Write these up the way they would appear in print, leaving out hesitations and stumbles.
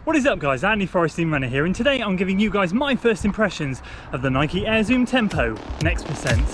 What is up guys, Andy Forresting Runner here, and today I'm giving you guys my first impressions of the Nike Air Zoom Tempo Next Percent.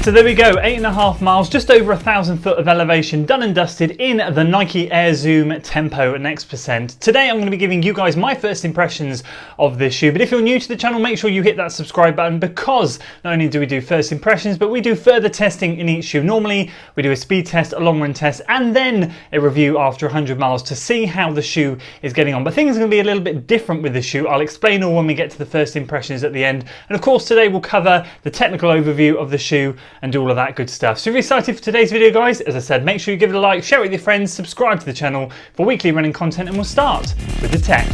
So there we go, 8.5 miles, just over 1,000 foot of elevation, done and dusted in the Nike Air Zoom Tempo Next Percent. Today I'm going to be giving you guys my first impressions of this shoe, but if you're new to the channel, make sure you hit that subscribe button, because not only do we do first impressions, but we do further testing in each shoe. Normally we do a speed test, a long run test, and then a review after 100 miles to see how the shoe is getting on. But things are going to be a little bit different with the shoe. I'll explain all when we get to the first impressions at the end. And of course today we'll cover the technical overview of the shoe and do all of that good stuff. So if you're excited for today's video guys, as I said, make sure you give it a like, share it with your friends, subscribe to the channel for weekly running content, and we'll start with the tech.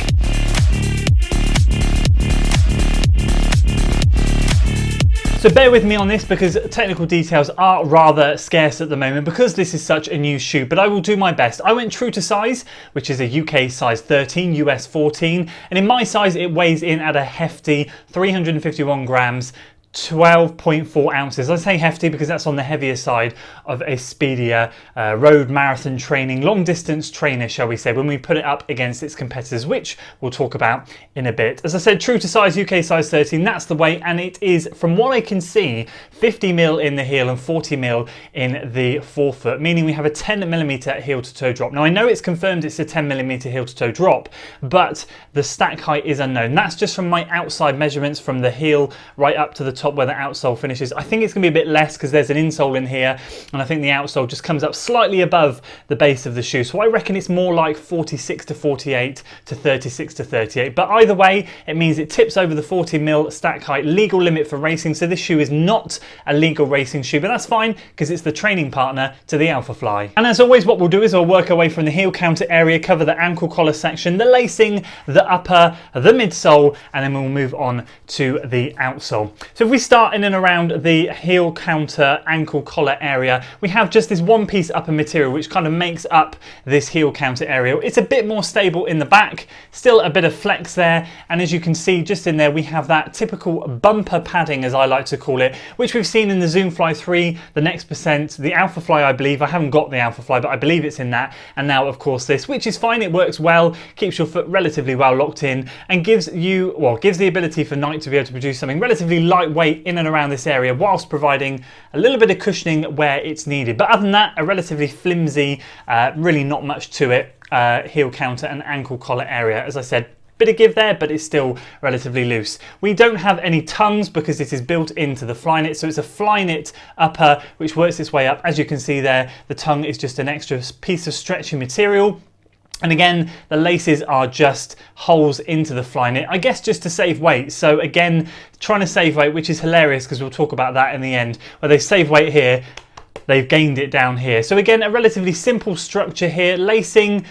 So bear with me on this because technical details are rather scarce at the moment because this is such a new shoe, but I will do my best. I went true to size, which is a UK size 13, US 14, and in my size it weighs in at a hefty 351 grams, 12.4 ounces. I say hefty because that's on the heavier side of a speedier road marathon training, long distance trainer, shall we say, when we put it up against its competitors, which we'll talk about in a bit. As I said, true to size, UK size 13, that's the weight, and it is, from what I can see, 50 mil in the heel and 40 mil in the forefoot, meaning we have a 10 millimeter heel to toe drop. Now I know it's confirmed it's a 10 millimeter heel to toe drop, but the stack height is unknown. That's just from my outside measurements from the heel right up to the top where the outsole finishes. I think it's going to be a bit less because there's an insole in here, and I think the outsole just comes up slightly above the base of the shoe. So I reckon it's more like 46 to 48 to 36 to 38. But either way, it means it tips over the 40 mil stack height legal limit for racing. So this shoe is not a legal racing shoe, but that's fine because it's the training partner to the alphafly. And as always, what we'll do is we'll work our way from the heel counter area, cover the ankle collar section, the lacing, the upper, the midsole, and then we'll move on to the outsole. So if we start in and around the heel counter ankle collar area, we have just this one piece upper material which kind of makes up this heel counter area. It's a bit more stable in the back, still a bit of flex there, and as you can see just in there we have that typical bumper padding, as I like to call it, which we've seen in the Zoom Fly 3, the Next Percent, the Alphafly, I believe. I haven't got the Alphafly, but I believe it's in that, and now of course this, which is fine. It works well, keeps your foot relatively well locked in, and gives the ability for Nike to be able to produce something relatively lightweight in and around this area, whilst providing a little bit of cushioning where it's needed. But other than that, a relatively flimsy, really not much to it, heel counter and ankle collar area. As I said, bit of give there, but it's still relatively loose. We don't have any tongues because this is built into the Flyknit, so it's a Flyknit upper which works its way up. As you can see there, the tongue is just an extra piece of stretchy material. And again, the laces are just holes into the Flyknit, I guess just to save weight. So again, trying to save weight, which is hilarious because we'll talk about that in the end, where they save weight here, they've gained it down here. So again, a relatively simple structure here. Lacing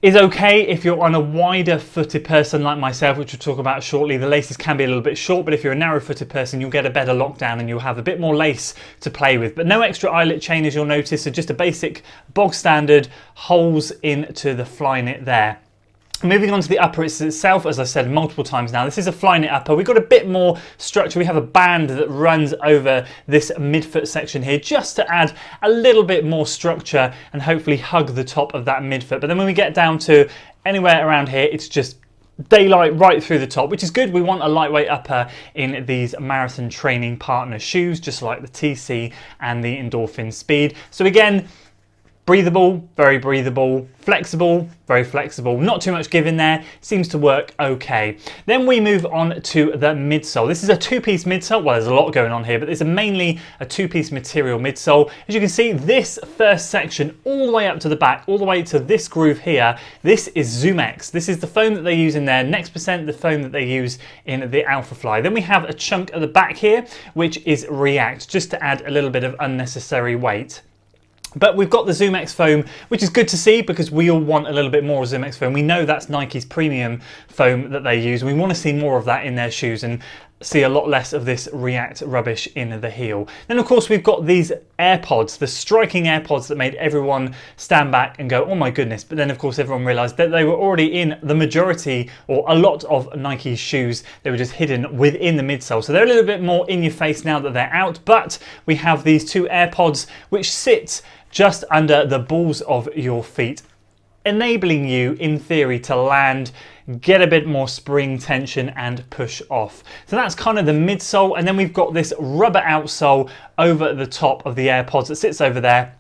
is okay if you're on a wider footed person like myself, which we'll talk about shortly. The laces can be a little bit short, but if you're a narrow footed person, you'll get a better lockdown and you'll have a bit more lace to play with. But no extra eyelet chain, as you'll notice, so just a basic bog standard holes into the Flyknit there. Moving on to the upper itself, as I said multiple times now, this is a Flyknit upper. We've got a bit more structure. We have a band that runs over this midfoot section here just to add a little bit more structure and hopefully hug the top of that midfoot. But then when we get down to anywhere around here, it's just daylight right through the top, which is good. We want a lightweight upper in these marathon training partner shoes, just like the TC and the Endorphin Speed. So again, breathable, very breathable, flexible, very flexible, not too much give in there, seems to work okay. Then we move on to the midsole. This is a two-piece midsole. Well, there's a lot going on here, but it's mainly a two-piece material midsole. As you can see, this first section all the way up to the back, all the way to this groove here, this is ZoomX. This is the foam that they use in their Next Percent, the foam that they use in the alphafly. Then we have a chunk at the back here, which is React, just to add a little bit of unnecessary weight. But we've got the ZoomX foam, which is good to see because we all want a little bit more ZoomX foam. We know that's Nike's premium foam that they use. We want to see more of that in their shoes and see a lot less of this React rubbish in the heel. Then of course we've got these AirPods, the striking AirPods that made everyone stand back and go, oh my goodness. But then of course everyone realized that they were already in the majority or a lot of Nike's shoes. They were just hidden within the midsole. So they're a little bit more in your face now that they're out. But we have these two AirPods which sit just under the balls of your feet, enabling you in theory to land, get a bit more spring tension and push off. So that's kind of the midsole, and then we've got this rubber outsole over the top of the AirPods that sits over there.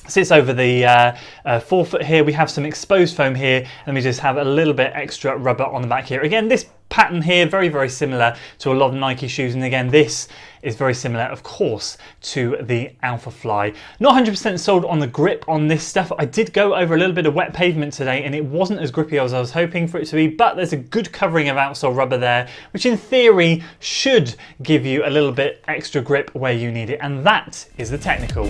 Sits over the forefoot here. We have some exposed foam here, and we just have a little bit extra rubber on the back here. Again, this pattern here, very, very similar to a lot of Nike shoes. And again, this is very similar, of course, to the alphafly. Not 100% sold on the grip on this stuff. I did go over a little bit of wet pavement today, and it wasn't as grippy as I was hoping for it to be, but there's a good covering of outsole rubber there, which in theory should give you a little bit extra grip where you need it. And that is the technical.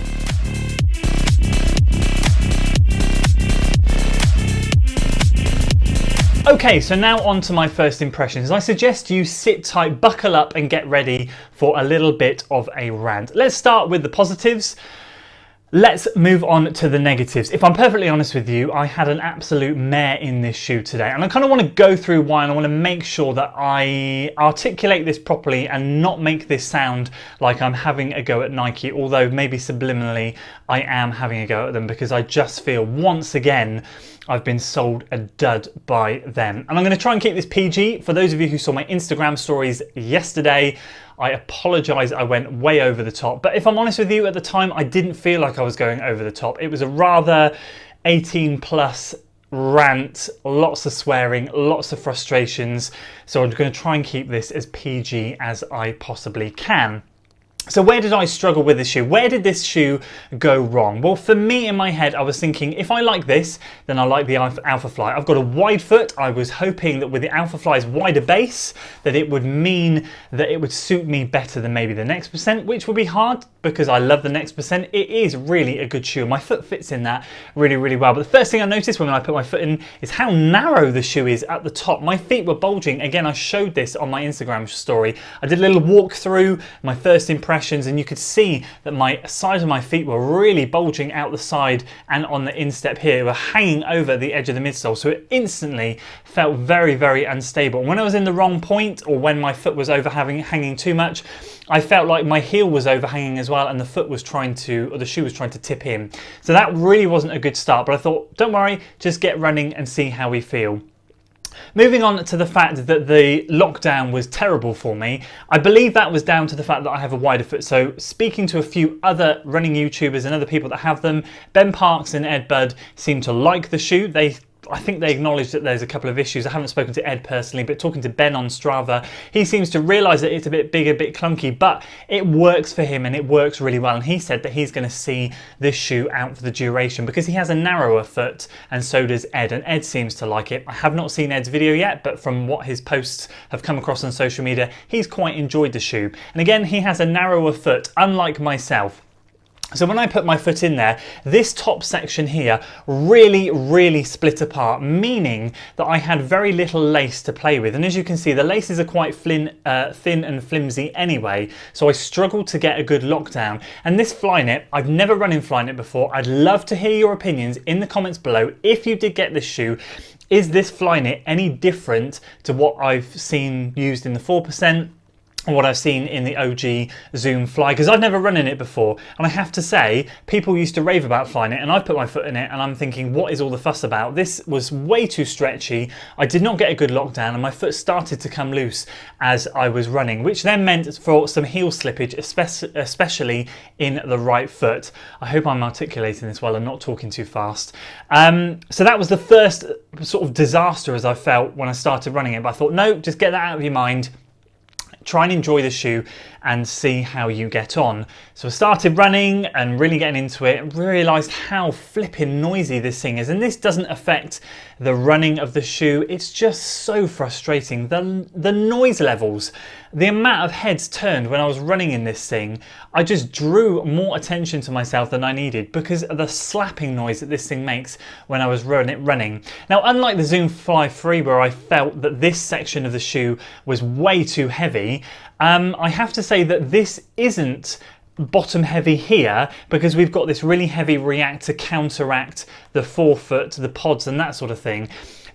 Okay, so now on to my first impressions. I suggest you sit tight, buckle up and get ready for a little bit of a rant. Let's start with the positives. Let's move on to the negatives. If I'm perfectly honest with you, I had an absolute mare in this shoe today, and I kind of want to go through why, and I want to make sure that I articulate this properly and not make this sound like I'm having a go at Nike, although maybe subliminally I am having a go at them, because I just feel once again I've been sold a dud by them. And I'm going to try and keep this PG. For those of you who saw my Instagram stories yesterday, I apologise, I went way over the top. But if I'm honest with you, at the time, I didn't feel like I was going over the top. It was a rather 18 plus rant, lots of swearing, lots of frustrations. So I'm going to try and keep this as PG as I possibly can. So where did I struggle with this shoe? Where did this shoe go wrong? Well, for me in my head, I was thinking, if I like this, then I like the alphafly. I've got a wide foot. I was hoping that with the alphafly's wider base, that it would mean that it would suit me better than maybe the Next Percent, which would be hard because I love the Next Percent. It is really a good shoe. My foot fits in that really, really well. But the first thing I noticed when I put my foot in is how narrow the shoe is at the top. My feet were bulging. Again, I showed this on my Instagram story. I did a little walk through my first impression, and you could see that my sides of my feet were really bulging out the side and on the instep here. They were hanging over the edge of the midsole, so it instantly felt very, very unstable. When I was in the wrong point, or when my foot was hanging too much, I felt like my heel was overhanging as well, and the foot was trying to, or the shoe was trying to tip in. So that really wasn't a good start, but I thought, don't worry, just get running and see how we feel. Moving on to the fact that the lockdown was terrible for me, I believe that was down to the fact that I have a wider foot. So speaking to a few other running YouTubers and other people that have them, Ben Parks and Ed Budd seem to like the shoe. I think they acknowledge that there's a couple of issues. I haven't spoken to Ed personally, but talking to Ben on Strava, he seems to realise that it's a bit big, a bit clunky, but it works for him and it works really well. And he said that he's going to see this shoe out for the duration because he has a narrower foot, and so does Ed. And Ed seems to like it. I have not seen Ed's video yet, but from what his posts have come across on social media, he's quite enjoyed the shoe. And again, he has a narrower foot, unlike myself. So when I put my foot in there, this top section here really, really split apart, meaning that I had very little lace to play with. And as you can see, the laces are quite thin and flimsy anyway, so I struggled to get a good lockdown. And this Flyknit, I've never run in Flyknit before. I'd love to hear your opinions in the comments below. If you did get this shoe, is this Flyknit any different to what I've seen used in the 4%? what I've seen in the OG Zoom Fly, because I've never run in it before, and I have to say, people used to rave about flying it, and I've put my foot in it and I'm thinking, what is all the fuss about? This was way too stretchy. I did not get a good lockdown and my foot started to come loose as I was running, which then meant for some heel slippage, especially in the right foot. I hope I'm articulating this well and not talking too fast. So that was the first sort of disaster as I felt when I started running it, but I thought, no, just get that out of your mind. Try and enjoy the shoe and see how you get on. So I started running and really getting into it and realised how flipping noisy this thing is. And this doesn't affect the running of the shoe. It's just so frustrating. The noise levels, the amount of heads turned when I was running in this thing, I just drew more attention to myself than I needed because of the slapping noise that this thing makes when I was running. Now, unlike the Zoom Fly 3 where I felt that this section of the shoe was way too heavy, I have to say that this isn't bottom heavy here because we've got this really heavy react to counteract the forefoot, the pods and that sort of thing.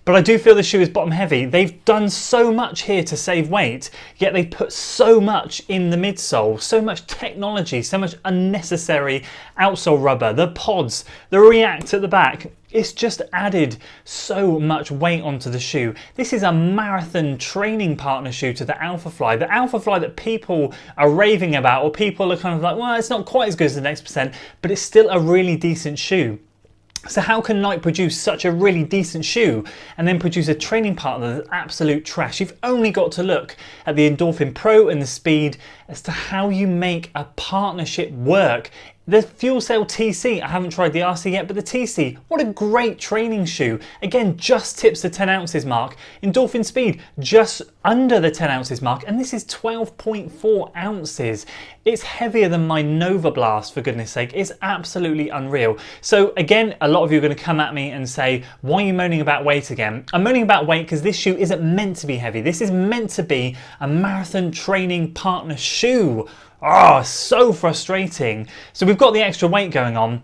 But I do feel the shoe is bottom heavy. They've done so much here to save weight, yet they put so much in the midsole, so much technology, so much unnecessary outsole rubber, the pods, the react at the back. It's just added so much weight onto the shoe. This is a marathon training partner shoe to the alphafly. The alphafly that people are raving about, or people are kind of like, well, it's not quite as good as the Next Percent, but it's still a really decent shoe. So how can Nike produce such a really decent shoe and then produce a training partner that's absolute trash? You've only got to look at the Endorphin Pro and the Speed as to how you make a partnership work. The Fuel Cell TC, I haven't tried the RC yet, but the TC, what a great training shoe. Again, just tips the 10 ounces mark. Endorphin Speed, just under the 10 ounces mark, and this is 12.4 ounces. It's heavier than my Nova Blast, for goodness sake. It's absolutely unreal. So again, a lot of you are going to come at me and say, why are you moaning about weight again? I'm moaning about weight because this shoe isn't meant to be heavy. This is meant to be a marathon training partner shoe. Oh, so frustrating. So we've got the extra weight going on,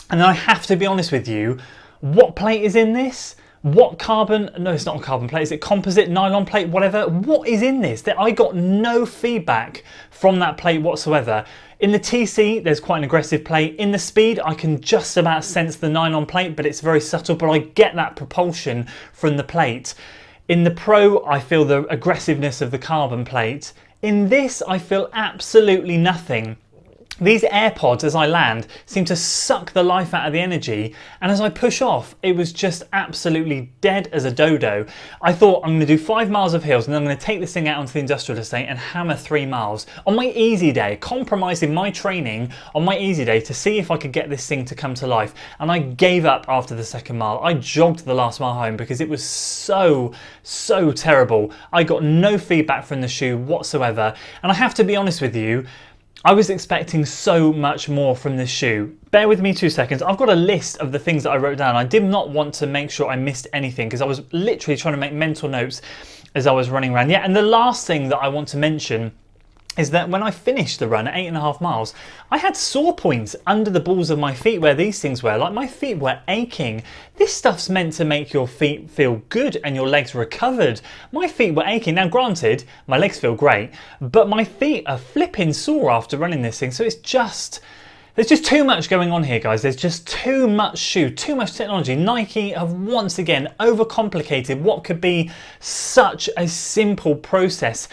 and I have to be honest with you, what plate is in this? What carbon, no, it's not a carbon plate, is it composite, nylon plate, whatever? What is in this? I got no feedback from that plate whatsoever. In the TC, there's quite an aggressive plate. In the Speed, I can just about sense the nylon plate, but it's very subtle, but I get that propulsion from the plate. In the Pro, I feel the aggressiveness of the carbon plate. In this, I feel absolutely nothing. These AirPods, as I land, seem to suck the life out of the energy, and as I push off, it was just absolutely dead as a dodo. I thought, I'm going to do 5 miles of hills, and then I'm going to take this thing out onto the industrial estate and hammer 3 miles. On my easy day, compromising my training on my easy day to see if I could get this thing to come to life, and I gave up after the 2nd mile. I jogged the last mile home because it was so terrible. I got no feedback from the shoe whatsoever, and I have to be honest with you, I was expecting so much more from this shoe. Bear with me 2 seconds. I've got a list of the things that I wrote down. I did not want to make sure I missed anything because I was literally trying to make mental notes as I was running around. Yeah, and the last thing that I want to mention is that when I finished the run at 8.5 miles, I had sore points under the balls of my feet where these things were. Like, my feet were aching. This stuff's meant to make your feet feel good and your legs recovered. My feet were aching. Now granted, my legs feel great, but my feet are flipping sore after running this thing. So it's just, there's just too much going on here, guys. There's just too much shoe, too much technology. Nike have once again overcomplicated what could be such a simple process.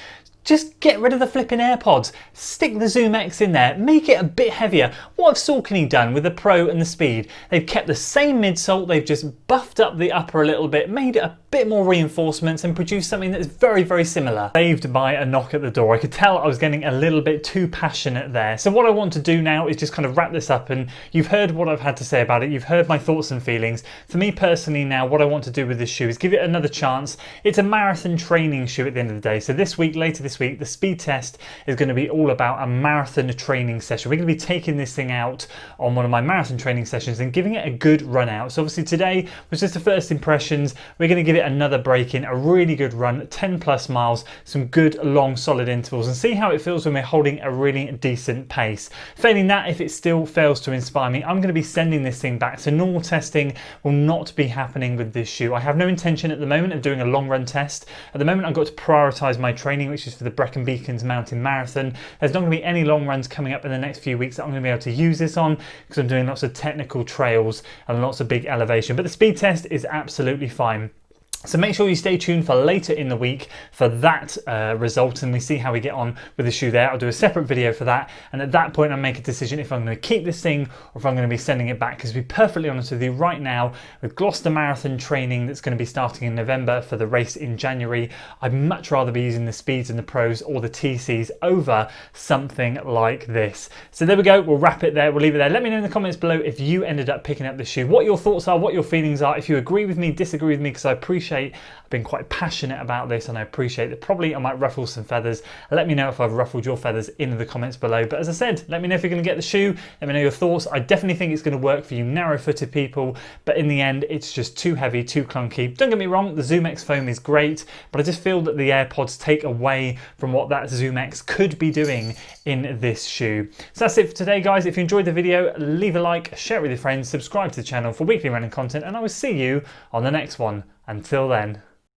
Just get rid of the flipping AirPods, stick the Zoom X in there, make it a bit heavier. What have Saucony done with the Pro and the Speed? They've kept the same midsole, they've just buffed up the upper a little bit, made it a bit more reinforcements and produced something that's very similar. Saved by a knock at the door. I could tell I was getting a little bit too passionate there. So what I want to do now is just kind of wrap this up, and you've heard what I've had to say about it. You've heard my thoughts and feelings. For me personally now, what I want to do with this shoe is give it another chance. It's a marathon training shoe at the end of the day. So later this week, the speed test is going to be all about a marathon training session. We're going to be taking this thing out on one of my marathon training sessions and giving it a good run out. So obviously today was just the first impressions. We're going to give it another break in, a really good run, 10+ miles, some good long solid intervals, and see how it feels when we're holding a really decent pace. Failing that, if it still fails to inspire me, I'm going to be sending this thing back. So normal testing will not be happening with this shoe. I have no intention at the moment of doing a long run test. At the moment I've got to prioritize my training, which is for the Brecon Beacons Mountain Marathon. There's not going to be any long runs coming up in the next few weeks that I'm going to be able to use this on because I'm doing lots of technical trails and lots of big elevation, but the speed test is absolutely fine. So make sure you stay tuned for later in the week for that result, and we see how we get on with the shoe there. I'll do a separate video for that, and at that point I'll make a decision if I'm going to keep this thing or if I'm going to be sending it back, because to be perfectly honest with you, right now with Gloucester Marathon training that's going to be starting in November for the race in January, I'd much rather be using the Speeds and the Pros or the TCs over something like this. So there we go, we'll wrap it there, we'll leave it there. Let me know in the comments below if you ended up picking up this shoe, what your thoughts are, what your feelings are, if you agree with me, disagree with me, because I appreciate I've been quite passionate about this, and I appreciate that probably I might ruffle some feathers. Let me know if I've ruffled your feathers in the comments below. But as I said, let me know if you're going to get the shoe. Let me know your thoughts. I definitely think it's going to work for you narrow-footed people, but in the end, it's just too heavy, too clunky. Don't get me wrong, the Zoom X foam is great, but I just feel that the AirPods take away from what that Zoom X could be doing in this shoe. So that's it for today, guys. If you enjoyed the video, leave a like, share it with your friends, subscribe to the channel for weekly running content, and I will see you on the next one. Until then.